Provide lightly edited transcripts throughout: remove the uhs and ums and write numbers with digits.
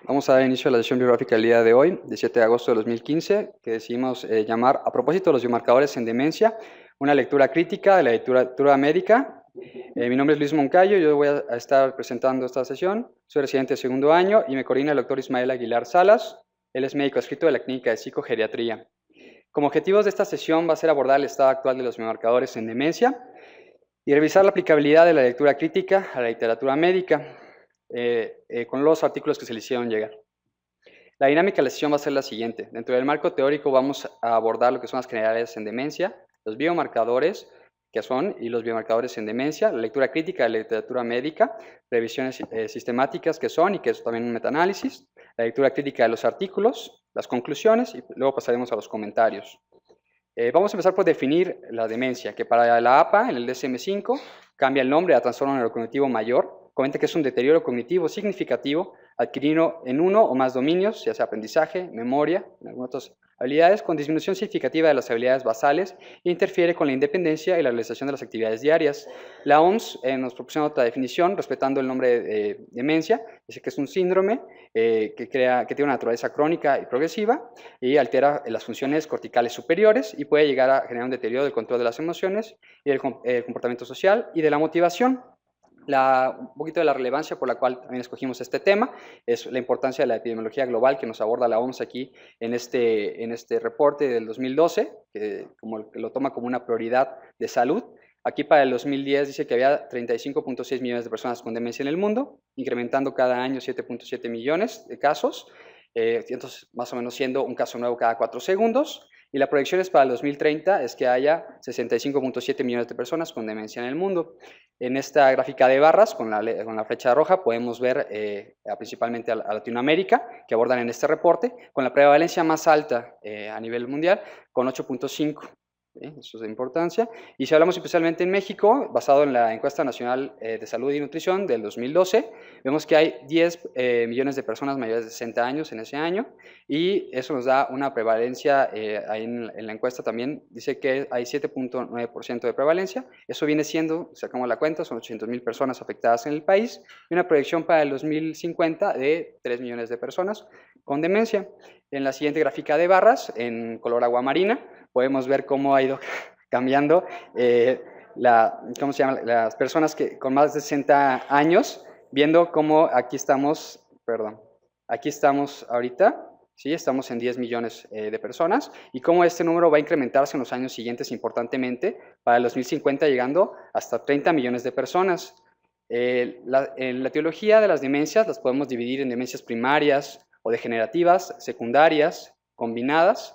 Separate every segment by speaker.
Speaker 1: Vamos a dar inicio a la sesión biográfica del día de hoy, 17 de agosto de 2015, que decidimos llamar, a propósito de los biomarcadores en demencia, una lectura crítica de la literatura médica. Mi nombre es Luis Moncayo, yo voy a estar presentando esta sesión. Soy residente de segundo año y me coordina el doctor Ismael Aguilar Salas. Él es médico adscrito de la Clínica de Psicogeriatría. Como objetivos de esta sesión va a ser abordar el estado actual de los biomarcadores en demencia y revisar la aplicabilidad de la lectura crítica a la literatura médica. Con los artículos que se le hicieron llegar. La dinámica de la sesión va a ser la siguiente. Dentro del marco teórico vamos a abordar lo que son las generalidades en demencia, los biomarcadores, que son, y los biomarcadores en demencia, la lectura crítica de la literatura médica, revisiones sistemáticas que son, y que es también un metaanálisis, la lectura crítica de los artículos, las conclusiones, y luego pasaremos a los comentarios. Vamos a empezar por definir la demencia, que para la APA, en el DSM-5, cambia el nombre a trastorno neurocognitivo mayor. Comenta que es un deterioro cognitivo significativo adquirido en uno o más dominios, ya sea aprendizaje, memoria, en algunas otras habilidades, con disminución significativa de las habilidades basales e interfiere con la independencia y la realización de las actividades diarias. La OMS nos proporciona otra definición, respetando el nombre de demencia, dice que es un síndrome que tiene una naturaleza crónica y progresiva y altera las funciones corticales superiores y puede llegar a generar un deterioro del control de las emociones y del comportamiento social y de la motivación. Un poquito de la relevancia por la cual también escogimos este tema es la importancia de la epidemiología global que nos aborda la OMS aquí en este reporte del 2012, que lo toma como una prioridad de salud. Aquí para el 2010 dice que había 35.6 millones de personas con demencia en el mundo, incrementando cada año 7.7 millones de casos, entonces más o menos siendo un caso nuevo cada 4 segundos. Y la proyección es para el 2030 es que haya 65.7 millones de personas con demencia en el mundo. En esta gráfica de barras, con la flecha roja, podemos ver principalmente a Latinoamérica, que abordan en este reporte, con la prevalencia más alta a nivel mundial, con 8.5. Eso es de importancia. Y si hablamos especialmente en México, basado en la encuesta nacional de salud y nutrición del 2012, vemos que hay 10 millones de personas mayores de 60 años en ese año, y eso nos da una prevalencia, ahí en la encuesta también dice que hay 7.9% de prevalencia. Eso viene siendo, sacamos la cuenta, son 800,000 personas afectadas en el país, y una proyección para el 2050 de 3 millones de personas con demencia. En la siguiente gráfica de barras, en color agua marina, podemos ver cómo ha ido cambiando las personas con más de 60 años, viendo cómo aquí estamos ahorita, ¿sí? Estamos en 10 millones de personas, y cómo este número va a incrementarse en los años siguientes importantemente, para el 2050 llegando hasta 30 millones de personas. En la etiología de las demencias las podemos dividir en demencias primarias o degenerativas, secundarias, combinadas.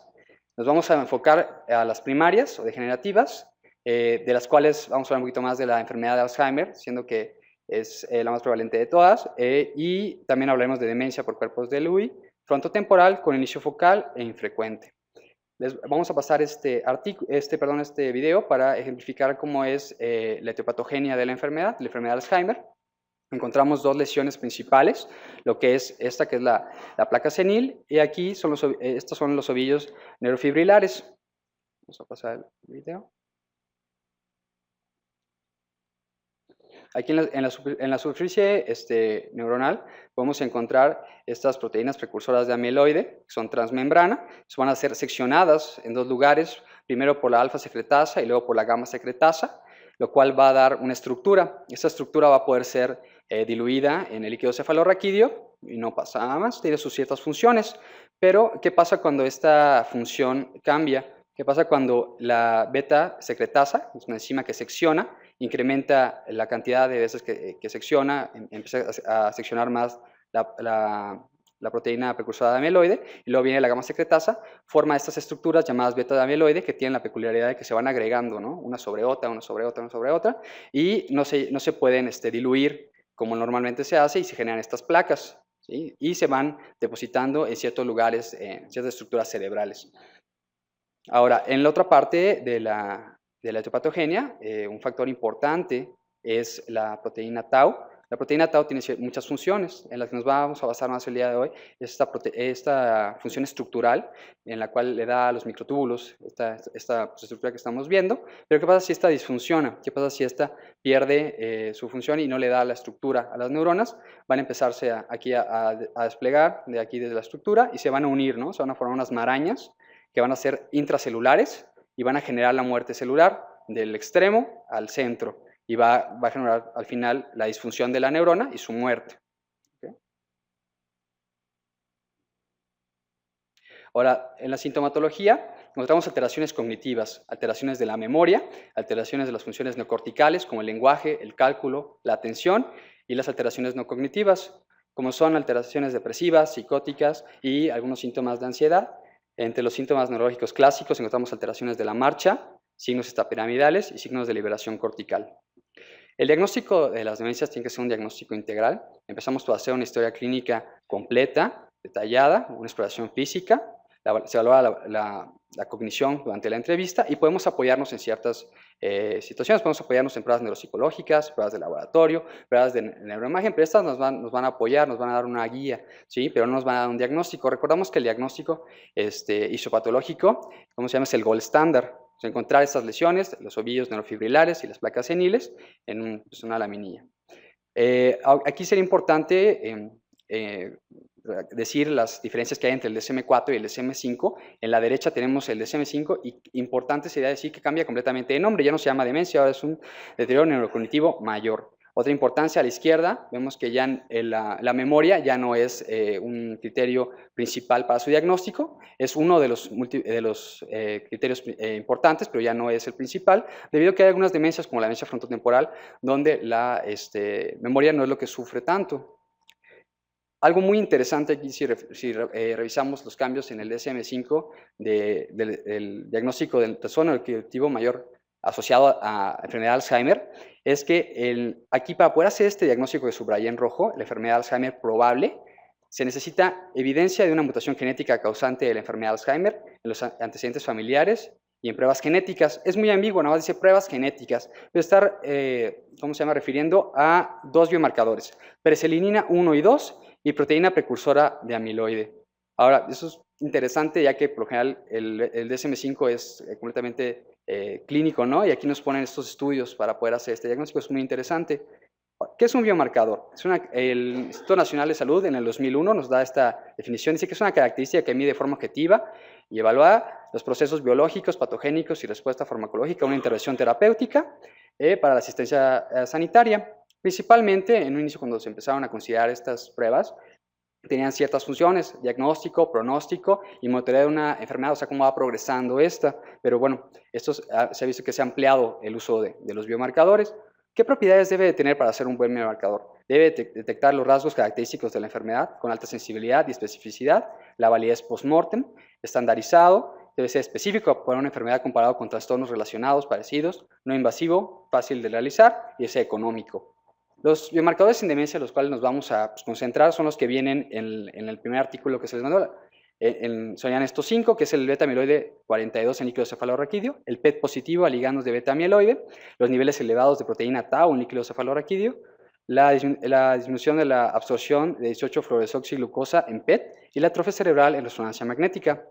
Speaker 1: Nos vamos a enfocar a las primarias o degenerativas, de las cuales vamos a hablar un poquito más de la enfermedad de Alzheimer, siendo que es la más prevalente de todas, y también hablaremos de demencia por cuerpos de Lewy, frontotemporal con inicio focal e infrecuente. Vamos a pasar este video para ejemplificar cómo es la etiopatogenia de la enfermedad de Alzheimer. Encontramos dos lesiones principales, lo que es esta, que es la placa senil, y aquí estos son los ovillos neurofibrilares. Vamos a pasar el video. Aquí en la superficie neuronal podemos encontrar estas proteínas precursoras de amiloide, que son transmembrana. Van a ser seccionadas en dos lugares, primero por la alfa secretasa y luego por la gamma secretasa, lo cual va a dar una estructura. Esta estructura va a poder ser diluida en el líquido cefalorraquídeo y no pasa nada más, tiene sus ciertas funciones. Pero, ¿qué pasa cuando esta función cambia? ¿Qué pasa cuando la beta secretasa, es una enzima que secciona, incrementa la cantidad de veces que secciona, empieza a seccionar más la proteína precursora de amiloide, y luego viene la gamma secretasa, forma estas estructuras llamadas beta de amiloide, que tienen la peculiaridad de que se van agregando, ¿no? Una sobre otra, una sobre otra, una sobre otra, y no se pueden diluir como normalmente se hace, y se generan estas placas, ¿sí? Y se van depositando en ciertos lugares, en ciertas estructuras cerebrales. Ahora, en la otra parte de la la etiopatogenia, un factor importante es la proteína tau. La proteína tau tiene muchas funciones, en las que nos vamos a basar más el día de hoy. Es esta función estructural en la cual le da a los microtúbulos esta estructura que estamos viendo. Pero ¿qué pasa si esta disfunciona? ¿Qué pasa si esta pierde su función y no le da la estructura a las neuronas? Van a empezarse aquí a desplegar de aquí desde la estructura y se van a unir, ¿no? Se van a formar unas marañas que van a ser intracelulares y van a generar la muerte celular del extremo al centro y va a generar al final la disfunción de la neurona y su muerte. ¿Okay? Ahora, en la sintomatología encontramos alteraciones cognitivas, alteraciones de la memoria, alteraciones de las funciones neocorticales como el lenguaje, el cálculo, la atención y las alteraciones no cognitivas, como son alteraciones depresivas, psicóticas y algunos síntomas de ansiedad. Entre los síntomas neurológicos clásicos encontramos alteraciones de la marcha, signos estapiramidales y signos de liberación cortical. El diagnóstico de las demencias tiene que ser un diagnóstico integral. Empezamos por hacer una historia clínica completa, detallada, una exploración física, se evalúa la cognición durante la entrevista y podemos apoyarnos en ciertas situaciones. Podemos apoyarnos en pruebas neuropsicológicas, pruebas de laboratorio, pruebas de neuroimagen, pero estas nos van a apoyar, nos van a dar una guía, ¿sí? Pero no nos van a dar un diagnóstico. Recordamos que el diagnóstico histopatológico, ¿cómo se llama? Es el gold standard. O sea, encontrar estas lesiones, los ovillos neurofibrilares y las placas seniles en una laminilla. Aquí sería importante decir las diferencias que hay entre el DSM-4 y el DSM-5. En la derecha tenemos el DSM-5 y importante sería decir que cambia completamente de nombre. Ya no se llama demencia, ahora es un deterioro neurocognitivo mayor. Otra importancia, a la izquierda, vemos que ya la memoria ya no es un criterio principal para su diagnóstico, es uno de los criterios importantes, pero ya no es el principal, debido a que hay algunas demencias, como la demencia frontotemporal, donde la memoria no es lo que sufre tanto. Algo muy interesante aquí, si revisamos los cambios en el DSM-5 del diagnóstico del trastorno neurocognitivo mayor asociado a enfermedad de Alzheimer, es que aquí para poder hacer este diagnóstico que subrayé en rojo, la enfermedad de Alzheimer probable, se necesita evidencia de una mutación genética causante de la enfermedad de Alzheimer en los antecedentes familiares y en pruebas genéticas. Es muy ambiguo, nada más dice pruebas genéticas, pero estar, ¿cómo se llama? Refiriendo a dos biomarcadores, preselinina 1 y 2 y proteína precursora de amiloide. Ahora, eso es interesante ya que por lo general el DSM-5 es completamente clínico, ¿no? Y aquí nos ponen estos estudios para poder hacer este diagnóstico, es muy interesante. ¿Qué es un biomarcador? El Instituto Nacional de Salud en el 2001 nos da esta definición, dice que es una característica que mide de forma objetiva y evalúa los procesos biológicos, patogénicos y respuesta farmacológica a una intervención terapéutica para la asistencia sanitaria. Principalmente en un inicio cuando se empezaron a considerar estas pruebas, tenían ciertas funciones, diagnóstico, pronóstico y monitoreo de una enfermedad, o sea, cómo va progresando esta. Pero bueno, esto se ha visto que se ha ampliado el uso de los biomarcadores. ¿Qué propiedades debe de tener para ser un buen biomarcador? Debe detectar los rasgos característicos de la enfermedad con alta sensibilidad y especificidad, la validez post-mortem, estandarizado, debe ser específico para una enfermedad comparado con trastornos relacionados, parecidos, no invasivo, fácil de realizar y es económico. Los biomarcadores en demencia, los cuales nos vamos a concentrar, son los que vienen en el primer artículo que se les mandó. Serían estos 5, que es el beta-amiloide 42 en líquido cefalorraquídeo, el PET positivo a ligandos de beta-amiloide, los niveles elevados de proteína tau en líquido cefalorraquídeo, la disminución de la absorción de 18-fluorodesoxiglucosa en PET y la atrofia cerebral en resonancia magnética.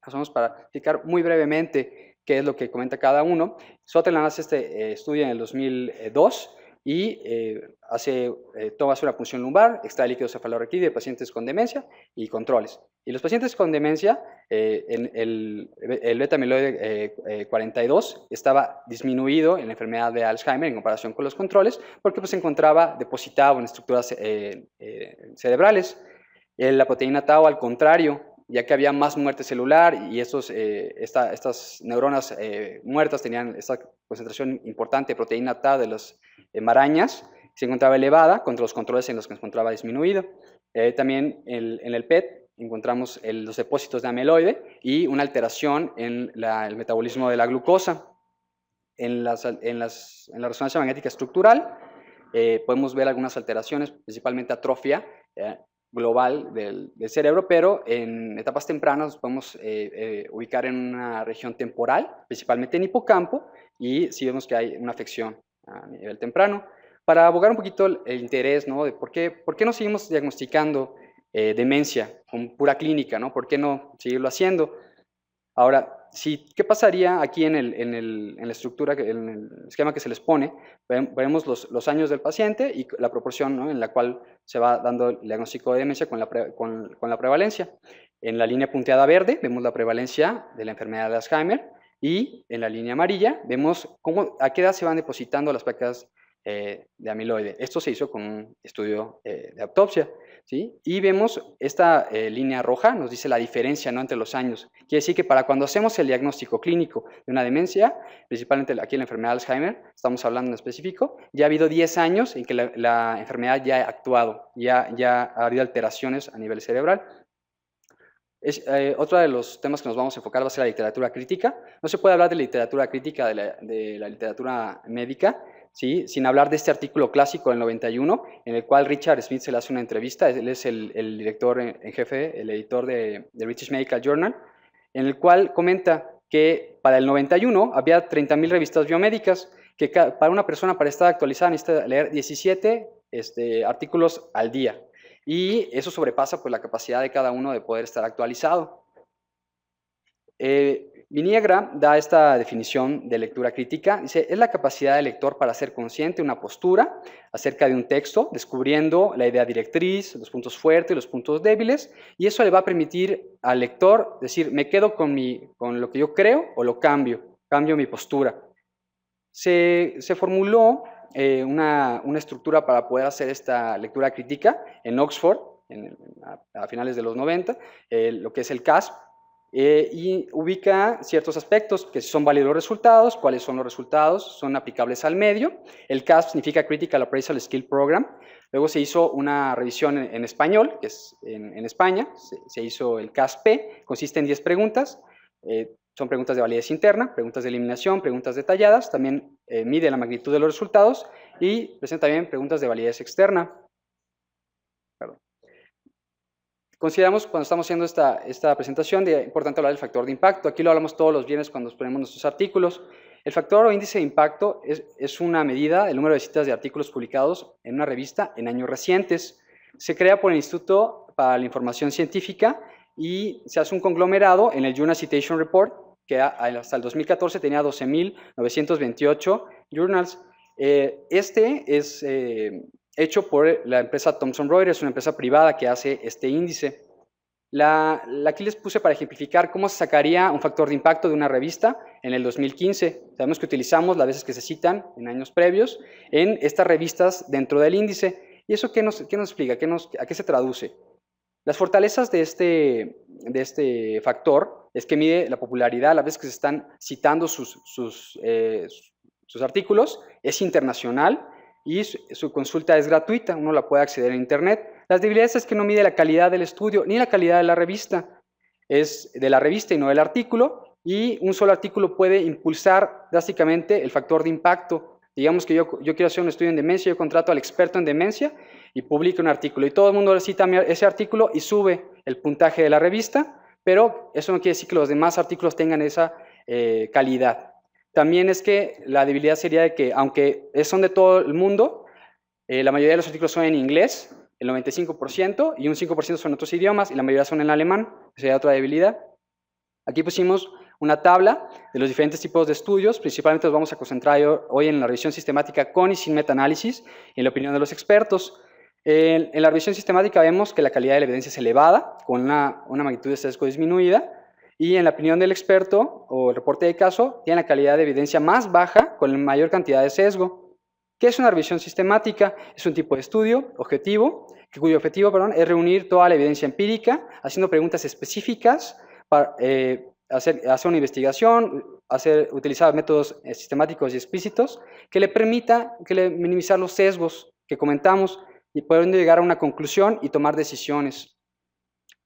Speaker 1: Pasamos para explicar muy brevemente qué es lo que comenta cada uno. Sutherland hace este estudio en el 2002 y toma una punción lumbar, extrae líquido cefalorraquídeo de pacientes con demencia y controles. Y los pacientes con demencia, el beta-amiloide 42 estaba disminuido en la enfermedad de Alzheimer en comparación con los controles, porque pues, se encontraba depositado en estructuras cerebrales. La proteína tau, al contrario, ya que había más muerte celular y estas neuronas muertas tenían esta concentración importante de proteína tau de las marañas, se encontraba elevada contra los controles en los que se encontraba disminuido. También en el PET encontramos los depósitos de amiloide y una alteración en el metabolismo de la glucosa. En la resonancia magnética estructural podemos ver algunas alteraciones, principalmente atrofia global del cerebro, pero en etapas tempranas nos podemos ubicar en una región temporal, principalmente en hipocampo, y si vemos que hay una afección a nivel temprano. Para abogar un poquito el interés, ¿no? De por qué no seguimos diagnosticando demencia con pura clínica, ¿no? ¿Por qué no seguirlo haciendo? Ahora, ¿qué pasaría aquí en la estructura, en el esquema que se les pone? Veremos los años del paciente y la proporción, ¿no?, en la cual se va dando el diagnóstico de demencia con la prevalencia. En la línea punteada verde vemos la prevalencia de la enfermedad de Alzheimer y en la línea amarilla vemos a qué edad se van depositando las placas de amiloide. Esto se hizo con un estudio de autopsia, ¿sí? Y vemos esta línea roja, nos dice la diferencia, ¿no?, entre los años. Quiere decir que para cuando hacemos el diagnóstico clínico de una demencia, principalmente aquí en la enfermedad de Alzheimer, estamos hablando en específico, ya ha habido 10 años en que la enfermedad ya ha actuado, ya ha habido alteraciones a nivel cerebral. Otro de los temas que nos vamos a enfocar va a ser la literatura crítica. No se puede hablar de literatura crítica de la literatura médica, ¿sí?, sin hablar de este artículo clásico del 91, en el cual Richard Smith se le hace una entrevista. Él es el director en jefe, el editor de British Medical Journal, en el cual comenta que para el 91 había 30.000 revistas biomédicas, que para una persona, para estar actualizada, necesita leer 17 artículos al día. Y eso sobrepasa pues la capacidad de cada uno de poder estar actualizado. Viniegra da esta definición de lectura crítica. Dice, es la capacidad del lector para ser consciente de una postura acerca de un texto, descubriendo la idea directriz, los puntos fuertes y los puntos débiles, y eso le va a permitir al lector decir, me quedo con lo que yo creo o lo cambio mi postura. Se formuló una estructura para poder hacer esta lectura crítica en Oxford, a finales de los 90, lo que es el CASP, y ubica ciertos aspectos, que son válidos los resultados, cuáles son los resultados, son aplicables al medio. El CASP significa Critical Appraisal Skill Program. Luego se hizo una revisión en español, que es en España, se hizo el CASP-P, consiste en 10 preguntas, son preguntas de validez interna, preguntas de eliminación, preguntas detalladas, también mide la magnitud de los resultados y presenta también preguntas de validez externa. Perdón. Consideramos, cuando estamos haciendo esta presentación, de importante hablar del factor de impacto. Aquí lo hablamos todos los viernes cuando ponemos nuestros artículos. El factor o índice de impacto es una medida del número de citas de artículos publicados en una revista en años recientes. Se crea por el Instituto para la Información Científica y se hace un conglomerado en el Journal Citation Report, que hasta el 2014 tenía 12.928 journals. Este es hecho por la empresa Thomson Reuters, una empresa privada que hace este índice. Aquí les puse para ejemplificar cómo se sacaría un factor de impacto de una revista en el 2015. Sabemos que utilizamos las veces que se citan en años previos en estas revistas dentro del índice. ¿Y eso qué nos explica? ¿A qué se traduce? Las fortalezas de este factor es que mide la popularidad, las veces que se están citando sus artículos, es internacional y su consulta es gratuita, uno la puede acceder en internet. Las debilidades es que no mide la calidad del estudio ni la calidad de la revista, es de la revista y no del artículo, y un solo artículo puede impulsar drásticamente el factor de impacto. Digamos que yo quiero hacer un estudio en demencia, yo contrato al experto en demencia y publico un artículo, y todo el mundo cita ese artículo y sube el puntaje de la revista, pero eso no quiere decir que los demás artículos tengan esa calidad. También es que la debilidad sería de que, aunque son de todo el mundo, la mayoría de los artículos son en inglés, el 95%, y un 5% son en otros idiomas, y la mayoría son en alemán, esa sería otra debilidad. Aquí pusimos una tabla de los diferentes tipos de estudios. Principalmente nos vamos a concentrar hoy en la revisión sistemática con y sin metaanálisis, en la opinión de los expertos. En la revisión sistemática vemos que la calidad de la evidencia es elevada, con una magnitud de sesgo disminuida, y en la opinión del experto o el reporte de caso, tiene la calidad de evidencia más baja con la mayor cantidad de sesgo. ¿Qué es una revisión sistemática? Es un tipo de estudio cuyo objetivo es reunir toda la evidencia empírica, haciendo preguntas específicas para hacer una investigación, utilizar métodos sistemáticos y explícitos que le permita minimizar los sesgos que comentamos y poder llegar a una conclusión y tomar decisiones.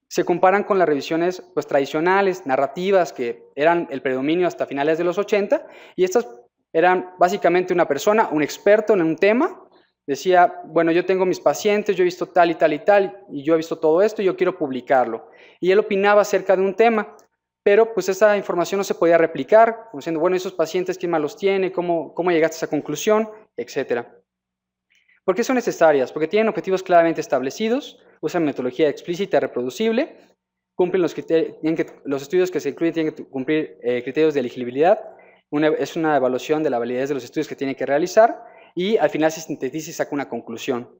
Speaker 1: Se comparan con las revisiones tradicionales, narrativas, que eran el predominio hasta finales de los 80, y estas eran básicamente una persona, un experto en un tema, decía, bueno, yo tengo mis pacientes, yo he visto tal y tal y tal, y yo he visto todo esto y yo quiero publicarlo. Y él opinaba acerca de un tema, pero pues esa información no se podía replicar, como diciendo, bueno, esos pacientes, ¿quién más los tiene? ¿Cómo llegaste a esa conclusión? Etcétera. ¿Por qué son necesarias? Porque tienen objetivos claramente establecidos, usan metodología explícita y reproducible, cumplen los criterios, los estudios que se incluyen tienen que cumplir criterios de elegibilidad, es una evaluación de la validez de los estudios que tienen que realizar y al final se sintetiza y saca una conclusión.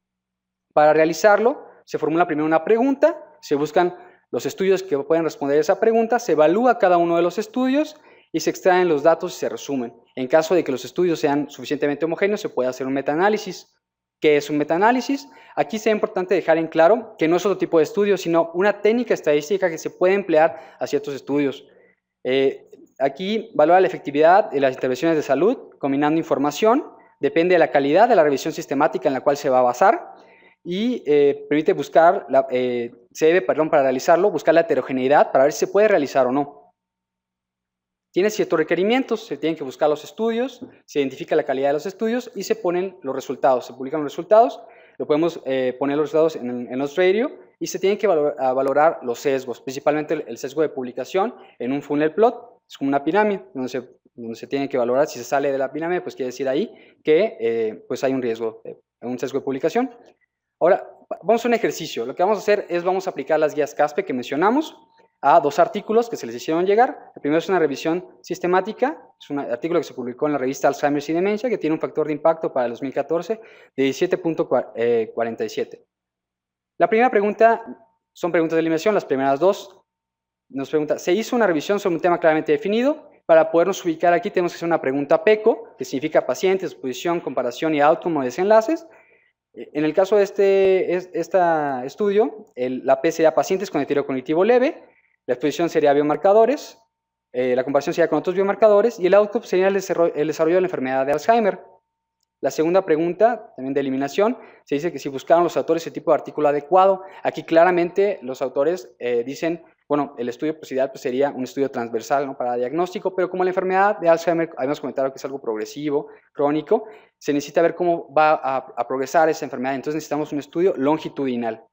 Speaker 1: Para realizarlo, se formula primero una pregunta, se buscan los estudios que pueden responder esa pregunta, se evalúa cada uno de los estudios y se extraen los datos y se resumen. En caso de que los estudios sean suficientemente homogéneos, se puede hacer un metaanálisis. ¿Qué es un metaanálisis? Aquí sería importante dejar en claro que no es otro tipo de estudio, sino una técnica estadística que se puede emplear a ciertos estudios. Aquí valora la efectividad de las intervenciones de salud, combinando información, depende de la calidad de la revisión sistemática en la cual se va a basar y permite buscar, se debe, para realizarlo, buscar la heterogeneidad para ver si se puede realizar o no. Tiene ciertos requerimientos, se tienen que buscar los estudios, se identifica la calidad de los estudios y se ponen los resultados, se publican los resultados, lo podemos poner los resultados en los radio y se tienen que valorar los sesgos, principalmente el sesgo de publicación en un funnel plot, es como una pirámide donde se tiene que valorar si se sale de la pirámide, pues quiere decir ahí que pues hay un riesgo, un sesgo de publicación. Ahora, vamos a un ejercicio, lo que vamos a hacer es vamos a aplicar las guías CASPE que mencionamos, a dos artículos que se les hicieron llegar. El primero es una revisión sistemática, es un artículo que se publicó en la revista Alzheimer y Demencia, que tiene un factor de impacto para el 2014 de 17.47. La primera pregunta son preguntas de eliminación, las primeras dos nos pregunta, ¿se hizo una revisión sobre un tema claramente definido? Para podernos ubicar aquí tenemos que hacer una pregunta PECO, que significa pacientes, exposición, comparación y outcome o desenlaces. En el caso de este estudio, la P sería pacientes con deterioro cognitivo leve, la exposición sería biomarcadores, la comparación sería con otros biomarcadores y el outcome sería el desarrollo de la enfermedad de Alzheimer. La segunda pregunta, también de eliminación, se dice que si buscaron los autores ese tipo de artículo adecuado. Aquí claramente los autores dicen, bueno, el estudio pues, ideal pues, sería un estudio transversal, ¿no? Para diagnóstico, pero como la enfermedad de Alzheimer, habíamos comentado que es algo progresivo, crónico, se necesita ver cómo va a progresar esa enfermedad, entonces necesitamos un estudio longitudinal.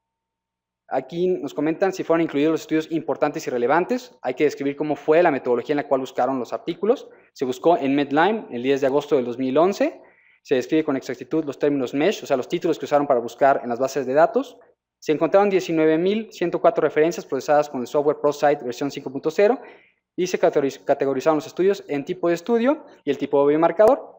Speaker 1: Aquí nos comentan si fueron incluidos los estudios importantes y relevantes. Hay que describir cómo fue la metodología en la cual buscaron los artículos. Se buscó en Medline el 10 de agosto del 2011. Se describe con exactitud los términos MESH, o sea, los títulos que usaron para buscar en las bases de datos. Se encontraron 19.104 referencias procesadas con el software ProSite versión 5.0 y se categorizaron los estudios en tipo de estudio y el tipo de biomarcador.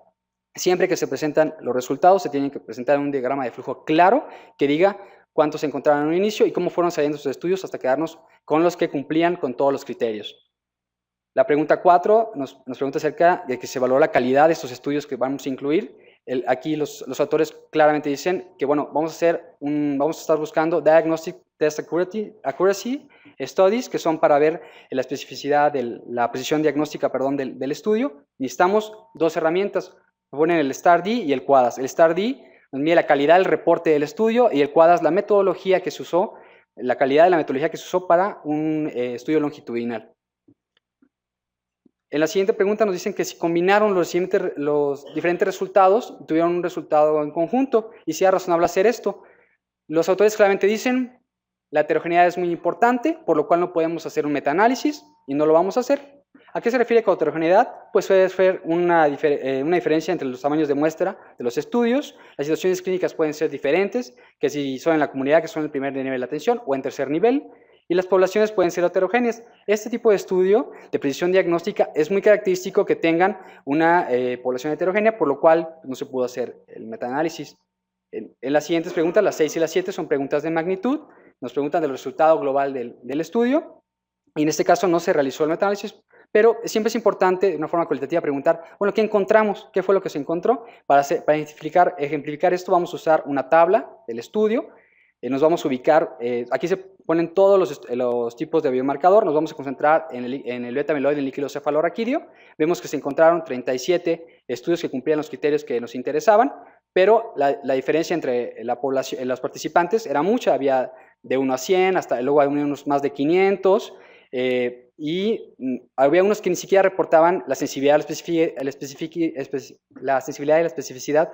Speaker 1: Siempre que se presentan los resultados, se tienen que presentar un diagrama de flujo claro que diga cuántos se encontraron en un inicio y cómo fueron saliendo sus estudios hasta quedarnos con los que cumplían con todos los criterios. La pregunta 4 nos pregunta acerca de que se valora la calidad de estos estudios que vamos a incluir. Aquí los autores claramente dicen que, bueno, vamos a estar buscando Diagnostic Test Accuracy Studies, que son para ver la especificidad, la precisión diagnóstica, del estudio. Necesitamos dos herramientas, ponen el STAR-D y el QUADAS. El STAR-D nos mide la calidad del reporte del estudio y el QUADAS la metodología que se usó, la calidad de la metodología que se usó para un estudio longitudinal. En la siguiente pregunta nos dicen que si combinaron los diferentes resultados, tuvieron un resultado en conjunto, y si es razonable hacer esto. Los autores claramente dicen, la heterogeneidad es muy importante, por lo cual no podemos hacer un metaanálisis, y no lo vamos a hacer. ¿A qué se refiere con heterogeneidad? Pues puede ser una diferencia entre los tamaños de muestra de los estudios, las situaciones clínicas pueden ser diferentes, que si son en la comunidad, que son en el primer nivel de atención, o en tercer nivel, y las poblaciones pueden ser heterogéneas. Este tipo de estudio de precisión diagnóstica es muy característico que tengan una población heterogénea, por lo cual no se pudo hacer el metaanálisis. En las siguientes preguntas, las 6 y las 7, son preguntas de magnitud, nos preguntan del resultado global del estudio, y en este caso no se realizó el metaanálisis, pero siempre es importante, de una forma cualitativa, preguntar, bueno, ¿qué encontramos? ¿Qué fue lo que se encontró? Para ejemplificar esto, vamos a usar una tabla del estudio, nos vamos a ubicar, aquí se ponen todos los tipos de biomarcador, nos vamos a concentrar en el beta-amiloide en líquido cefalorraquídeo, vemos que se encontraron 37 estudios que cumplían los criterios que nos interesaban, pero la diferencia entre los participantes era mucha, había de 1 a 100, hasta luego había unos más de 500, y había unos que ni siquiera reportaban la sensibilidad y la especificidad,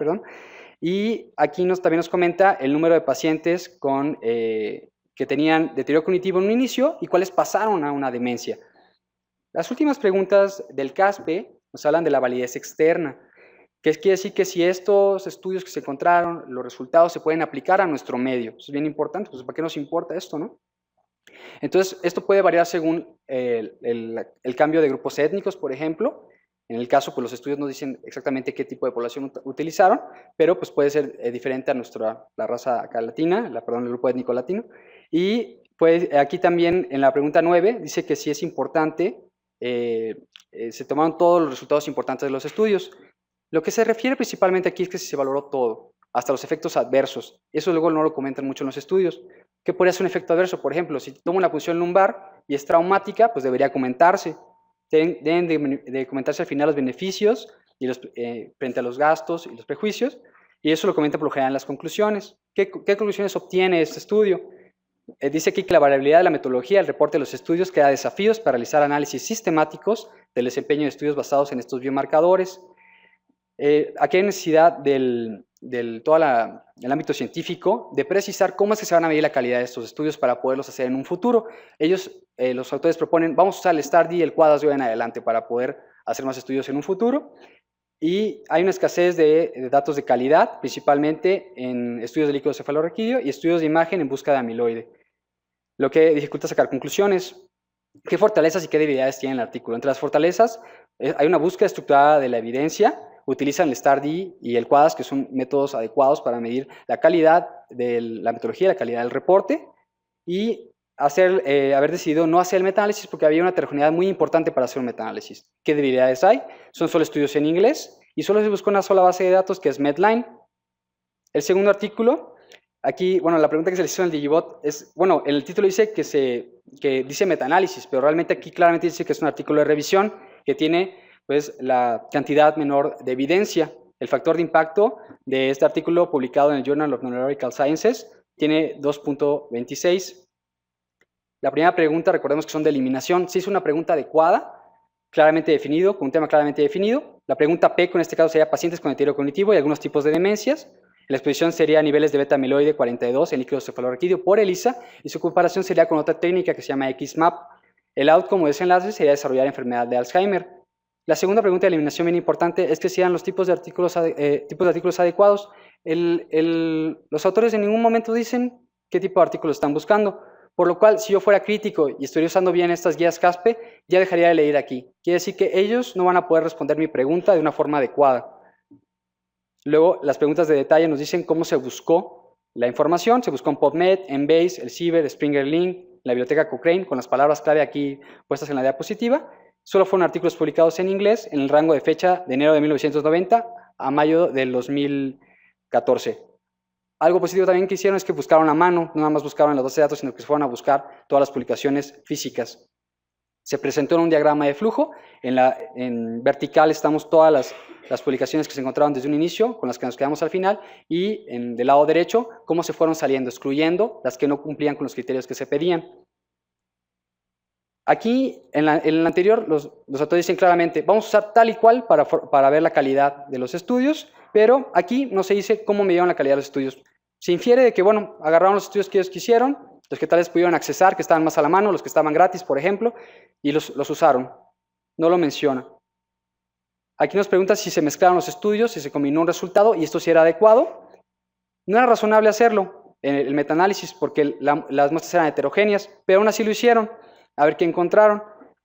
Speaker 1: Y aquí también nos comenta el número de pacientes que tenían deterioro cognitivo en un inicio y cuáles pasaron a una demencia. Las últimas preguntas del CASPE nos hablan de la validez externa, que quiere decir que si estos estudios que se encontraron, los resultados se pueden aplicar a nuestro medio. Eso es bien importante, pues ¿para qué nos importa esto, no? Entonces, esto puede variar según el cambio de grupos étnicos, por ejemplo. En el caso, pues los estudios no dicen exactamente qué tipo de población utilizaron, pero pues puede ser diferente a la raza acá latina, el grupo étnico latino. Y pues aquí también en la pregunta 9 dice que sí es importante, se tomaron todos los resultados importantes de los estudios. Lo que se refiere principalmente aquí es que se valoró todo, hasta los efectos adversos. Eso luego no lo comentan mucho en los estudios. ¿Qué podría ser un efecto adverso? Por ejemplo, si tomo una punción lumbar y es traumática, pues debería comentarse. Deben de comentarse al final los beneficios y frente a los gastos y los prejuicios, y eso lo comenta por lo general en las conclusiones. ¿Qué conclusiones obtiene este estudio? Dice aquí que la variabilidad de la metodología del reporte de los estudios crea desafíos para realizar análisis sistemáticos del desempeño de estudios basados en estos biomarcadores. Aquí hay necesidad del todo el ámbito científico de precisar cómo es que se van a medir la calidad de estos estudios para poderlos hacer en un futuro. Ellos, los autores proponen, vamos a usar el STAR-D y el QUADAS de hoy en adelante para poder hacer más estudios en un futuro. Y hay una escasez de datos de calidad, principalmente en estudios de líquido cefalorraquídeo y estudios de imagen en busca de amiloide, lo que dificulta sacar conclusiones. ¿Qué fortalezas y qué debilidades tiene el artículo? Entre las fortalezas hay una búsqueda estructurada de la evidencia, utilizan el STAR-D y el QUADAS, que son métodos adecuados para medir la calidad de la metodología, la calidad del reporte, y haber decidido no hacer el metaanálisis porque había una heterogeneidad muy importante para hacer un metaanálisis. ¿Qué debilidades hay? Son solo estudios en inglés y solo se buscó una sola base de datos que es Medline. El segundo artículo, aquí, bueno, la pregunta que se le hizo en el Digibot es, bueno, el título dice que dice metaanálisis, pero realmente aquí claramente dice que es un artículo de revisión que tiene pues la cantidad menor de evidencia. El factor de impacto de este artículo publicado en el Journal of Neurological Sciences tiene 2.26. La primera pregunta, recordemos que son de eliminación. Si es una pregunta adecuada, claramente definido, con un tema claramente definido. La pregunta P, en este caso, sería pacientes con deterioro cognitivo y algunos tipos de demencias. La exposición sería niveles de beta-amiloide 42 en líquido cefalorraquídeo por ELISA y su comparación sería con otra técnica que se llama XMAP. El outcome o desenlace sería desarrollar enfermedad de Alzheimer. La segunda pregunta de eliminación bien importante es que sean los tipos de artículos adecuados. Los autores en ningún momento dicen qué tipo de artículos están buscando, por lo cual si yo fuera crítico y estuviera usando bien estas guías CASPE, ya dejaría de leer aquí. Quiere decir que ellos no van a poder responder mi pregunta de una forma adecuada. Luego, las preguntas de detalle nos dicen cómo se buscó la información. Se buscó en PubMed, en Bayes, el CIBER, Springer Link, la biblioteca Cochrane, con las palabras clave aquí puestas en la diapositiva. Solo fueron artículos publicados en inglés en el rango de fecha de enero de 1990 a mayo del 2014. Algo positivo también que hicieron es que buscaron a mano, no nada más buscaron las bases de datos, sino que se fueron a buscar todas las publicaciones físicas. Se presentó en un diagrama de flujo, en vertical estamos todas las publicaciones que se encontraron desde un inicio, con las que nos quedamos al final, y del lado derecho, cómo se fueron saliendo, excluyendo las que no cumplían con los criterios que se pedían. Aquí, en el anterior, los autores dicen claramente, vamos a usar tal y cual para ver la calidad de los estudios, pero aquí no se dice cómo midieron la calidad de los estudios. Se infiere de que, bueno, agarraron los estudios que ellos quisieron, los que tal vez pudieron accesar, que estaban más a la mano, los que estaban gratis, por ejemplo, y los usaron. No lo menciona. Aquí nos pregunta si se mezclaron los estudios, si se combinó un resultado, y esto sí era adecuado. No era razonable hacerlo, el metaanálisis, porque las muestras eran heterogéneas, pero aún así lo hicieron. A ver qué encontraron.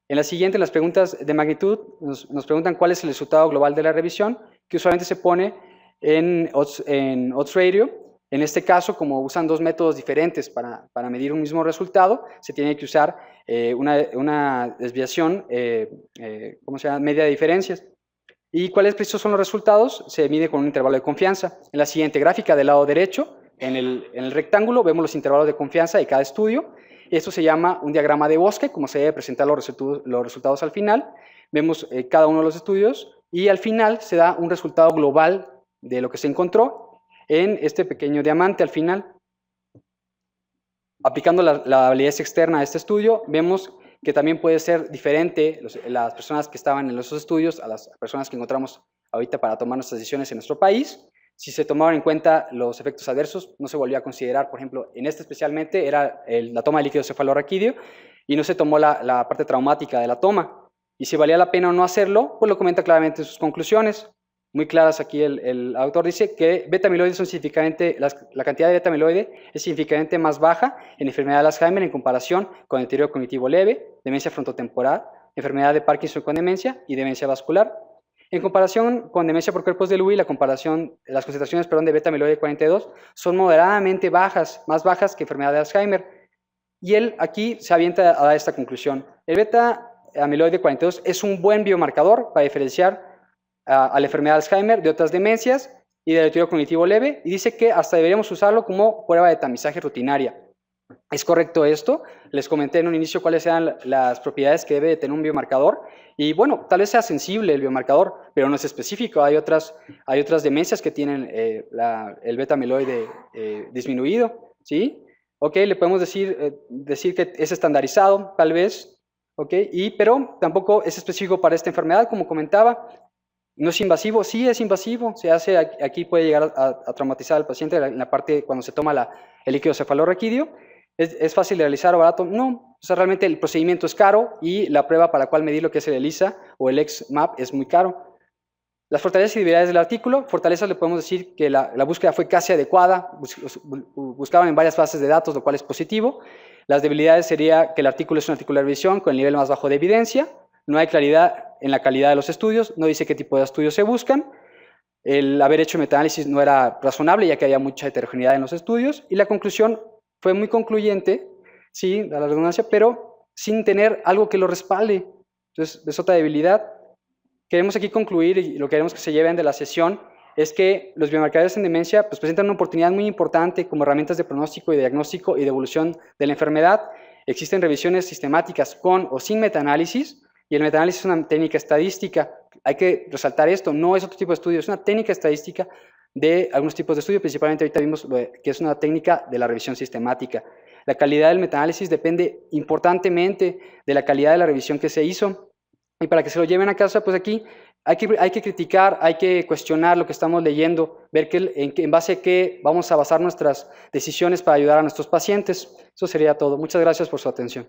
Speaker 1: En la siguiente, en las preguntas de magnitud, nos preguntan cuál es el resultado global de la revisión, que usualmente se pone en odds ratio. En este caso, como usan dos métodos diferentes para medir un mismo resultado, se tiene que usar una desviación, ¿cómo se llama? Media de diferencias. ¿Y cuáles precisos son los resultados? Se mide con un intervalo de confianza. En la siguiente gráfica del lado derecho, en el rectángulo, vemos los intervalos de confianza de cada estudio. Esto se llama un diagrama de bosque, como se debe presentar los resultados al final. Vemos cada uno de los estudios y al final se da un resultado global de lo que se encontró en este pequeño diamante al final. Aplicando la validez externa a este estudio, vemos que también puede ser diferente las personas que estaban en esos estudios a las personas que encontramos ahorita para tomar nuestras decisiones en nuestro país. Si se tomaron en cuenta los efectos adversos, no se volvió a considerar, por ejemplo, en este especialmente era la toma de líquido cefalorraquídeo y no se tomó la parte traumática de la toma. Y si valía la pena o no hacerlo, pues lo comenta claramente en sus conclusiones. Muy claras aquí el autor dice que beta-amiloides son significativamente, la cantidad de beta-amiloide es significativamente más baja en enfermedad de Alzheimer en comparación con deterioro cognitivo leve, demencia frontotemporal, enfermedad de Parkinson con demencia y demencia vascular. En comparación con demencia por cuerpos de Lewy, las concentraciones de beta-amiloide 42 son moderadamente bajas, más bajas que enfermedad de Alzheimer. Y él aquí se avienta a dar esta conclusión. El beta-amiloide 42 es un buen biomarcador para diferenciar a la enfermedad de Alzheimer de otras demencias y del deterioro cognitivo leve, y dice que hasta deberíamos usarlo como prueba de tamizaje rutinaria. ¿Es correcto esto? Les comenté en un inicio cuáles eran las propiedades que debe de tener un biomarcador, y bueno, tal vez sea sensible el biomarcador, pero no es específico. Hay otras demencias que tienen el beta-amiloide disminuido, ¿sí? Ok, le podemos decir que es estandarizado, tal vez, ok, pero tampoco es específico para esta enfermedad, como comentaba. ¿No es invasivo? Sí, es invasivo. Se hace, aquí puede llegar a traumatizar al paciente en la parte cuando se toma el líquido cefalorraquídeo. ¿Es fácil de realizar o barato? No. O sea, realmente el procedimiento es caro y la prueba para la cual medir lo que es el ELISA o el XMAP es muy caro. Las fortalezas y debilidades del artículo. Fortalezas le podemos decir que la búsqueda fue casi adecuada. Buscaban en varias bases de datos, lo cual es positivo. Las debilidades sería que el artículo es un artículo de revisión con el nivel más bajo de evidencia. No hay claridad en la calidad de los estudios. No dice qué tipo de estudios se buscan. El haber hecho metaanálisis no era razonable, ya que había mucha heterogeneidad en los estudios. Y la conclusión fue muy concluyente, sí, a la redundancia, pero sin tener algo que lo respalde. Entonces, es otra debilidad. Queremos aquí concluir, y lo que queremos que se lleven de la sesión, es que los biomarcadores en demencia pues, presentan una oportunidad muy importante como herramientas de pronóstico y diagnóstico y de evolución de la enfermedad. Existen revisiones sistemáticas con o sin metaanálisis, y el metaanálisis es una técnica estadística. Hay que resaltar esto, no es otro tipo de estudio, es una técnica estadística de algunos tipos de estudio, principalmente ahorita vimos que es una técnica de la revisión sistemática. La calidad del metaanálisis depende importantemente de la calidad de la revisión que se hizo, y para que se lo lleven a casa, pues aquí hay que criticar, hay que cuestionar lo que estamos leyendo, ver en base a qué vamos a basar nuestras decisiones para ayudar a nuestros pacientes. Eso sería todo. Muchas gracias por su atención.